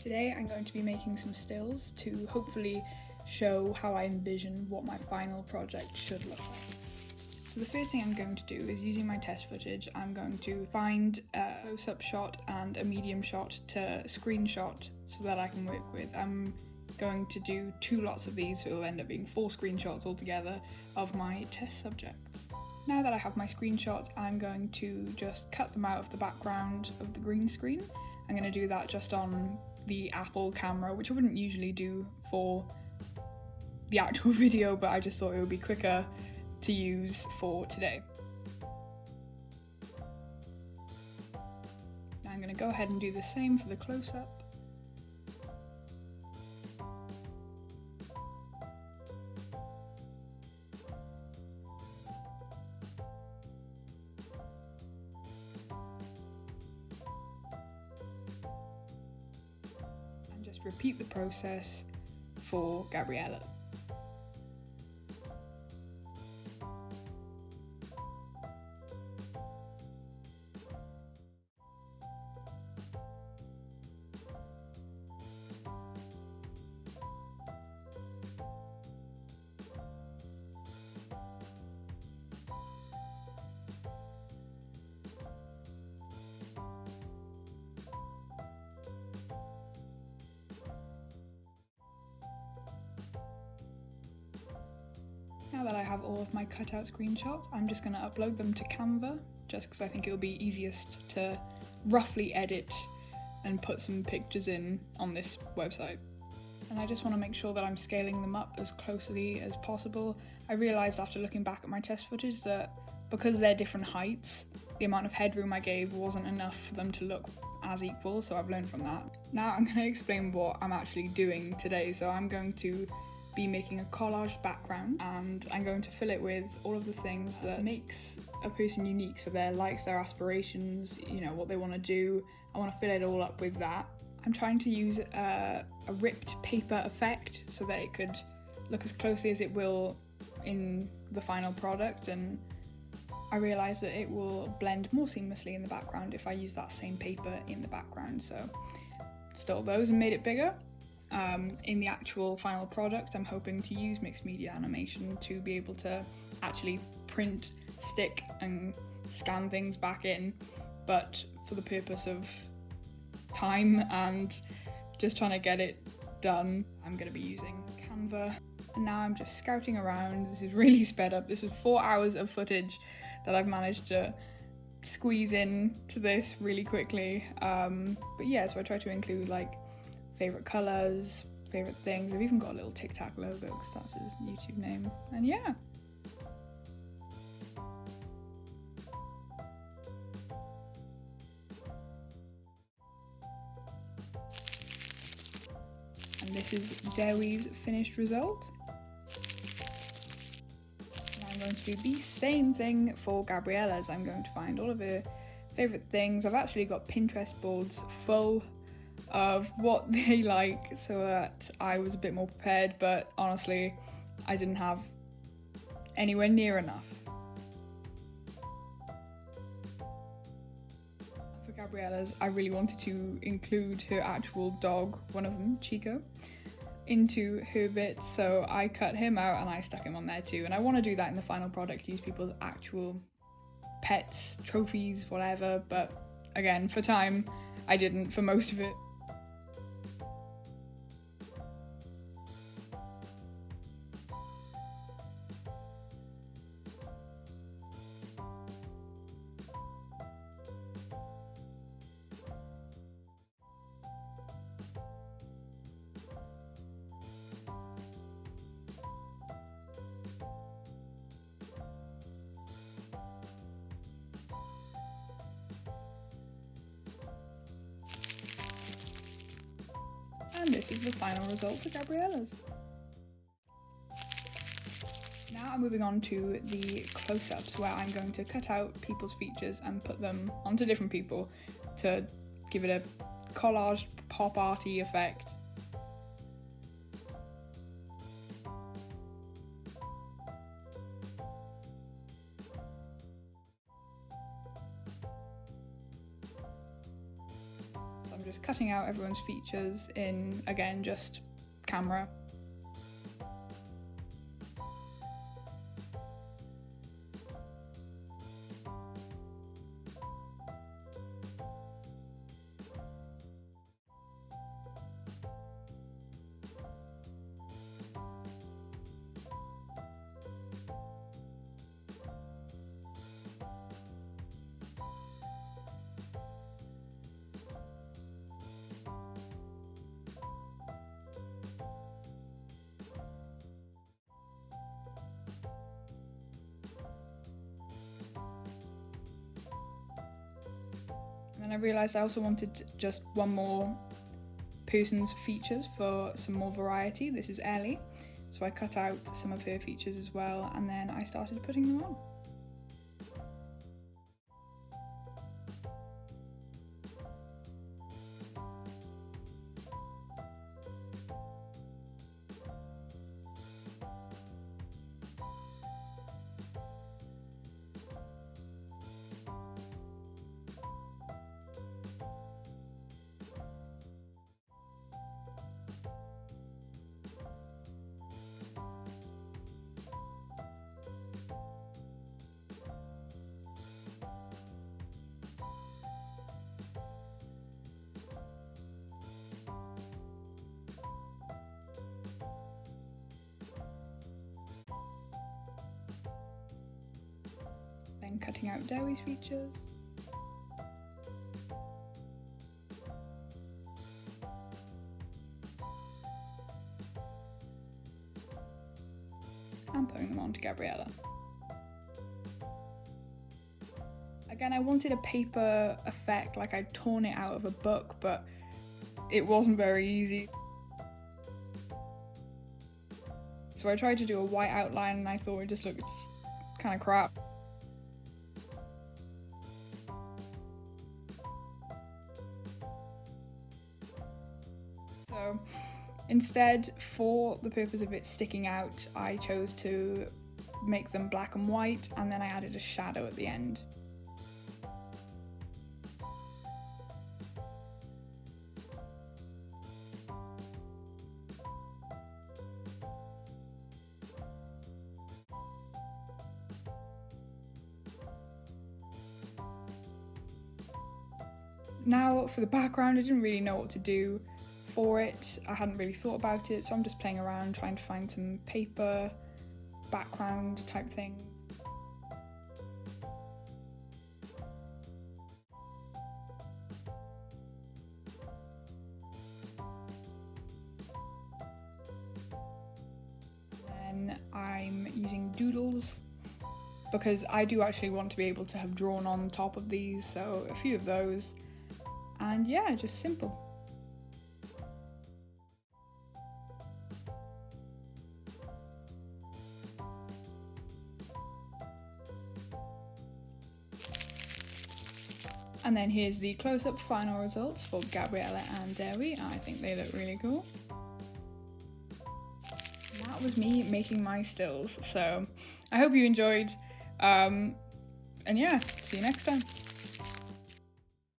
Today I'm going to be making some stills to hopefully show how I envision what my final project should look like. So the first thing I'm going to do is, using my test footage, I'm going to find a close-up shot and a medium shot to screenshot so that I can work with. I'm going to do 2 lots of these, so it'll end up being 4 screenshots altogether of my test subjects. Now that I have my screenshots, I'm going to just cut them out of the background of the green screen. I'm going to do that just on the Apple camera, which I wouldn't usually do for the actual video, but I just thought it would be quicker to use for today. Now I'm going to go ahead and do the same for the close-up. And just repeat the process for Gabriella. Now that I have all of my cutout screenshots, I'm just going to upload them to Canva, just because I think it'll be easiest to roughly edit and put some pictures in on this website. And I just want to make sure that I'm scaling them up as closely as possible. I realised after looking back at my test footage that because they're different heights, the amount of headroom I gave wasn't enough for them to look as equal, so I've learned from that. Now I'm going to explain what I'm actually doing today. So I'm going to be making a collage background, and I'm going to fill it with all of the things that makes a person unique. So their likes, their aspirations, you know, what they want to do. I want to fill it all up with that. I'm trying to use a ripped paper effect so that it could look as closely as it will in the final product, and I realised that it will blend more seamlessly in the background if I use that same paper in the background. So stole those and made it bigger. In the actual final product, I'm hoping to use mixed media animation to be able to actually print, stick and scan things back in, but for the purpose of time and just trying to get it done, I'm going to be using Canva. And now I'm just scouting around. This is really sped up. This was 4 hours of footage that I've managed to squeeze in to this really quickly. But yeah, so I try to include like favourite colours, favourite things. I've even got a little Tic Tac logo because that's his YouTube name. And yeah. And this is Dewi's finished result. And I'm going to do the same thing for Gabriella's. I'm going to find all of her favourite things. I've actually got Pinterest boards full of what they like so that I was a bit more prepared, but honestly I didn't have anywhere near enough. For Gabriella's, I really wanted to include her actual dog, one of them, Chico, into her bit, so I cut him out and I stuck him on there too, and I want to do that in the final product, use people's actual pets, trophies, whatever, but again, for time, I didn't for most of it. And this is the final result for Gabriella's. Now I'm moving on to the close-ups, where I'm going to cut out people's features and put them onto different people to give it a collage, pop arty effect. just cutting out everyone's features in, again, just camera. And I realised I also wanted just one more person's features for some more variety. This is Ellie, so I cut out some of her features as well, and then I started putting them on. Then cutting out Dewi's features. And putting them on to Gabriella. Again, I wanted a paper effect, like I'd torn it out of a book, but it wasn't very easy. So I tried to do a white outline and I thought it just looked kind of crap. So instead, for the purpose of it sticking out, I chose to make them black and white, and then I added a shadow at the end. Now for the background, I didn't really know what to do for it. I hadn't really thought about it, so I'm just playing around trying to find some paper background type things. Then I'm using doodles because I do actually want to be able to have drawn on top of these, so a few of those. And yeah, just simple. And then here's the close-up final results for Gabriella and Dewi. I think they look really cool. And that was me making my stills, so I hope you enjoyed. And yeah, see you next time.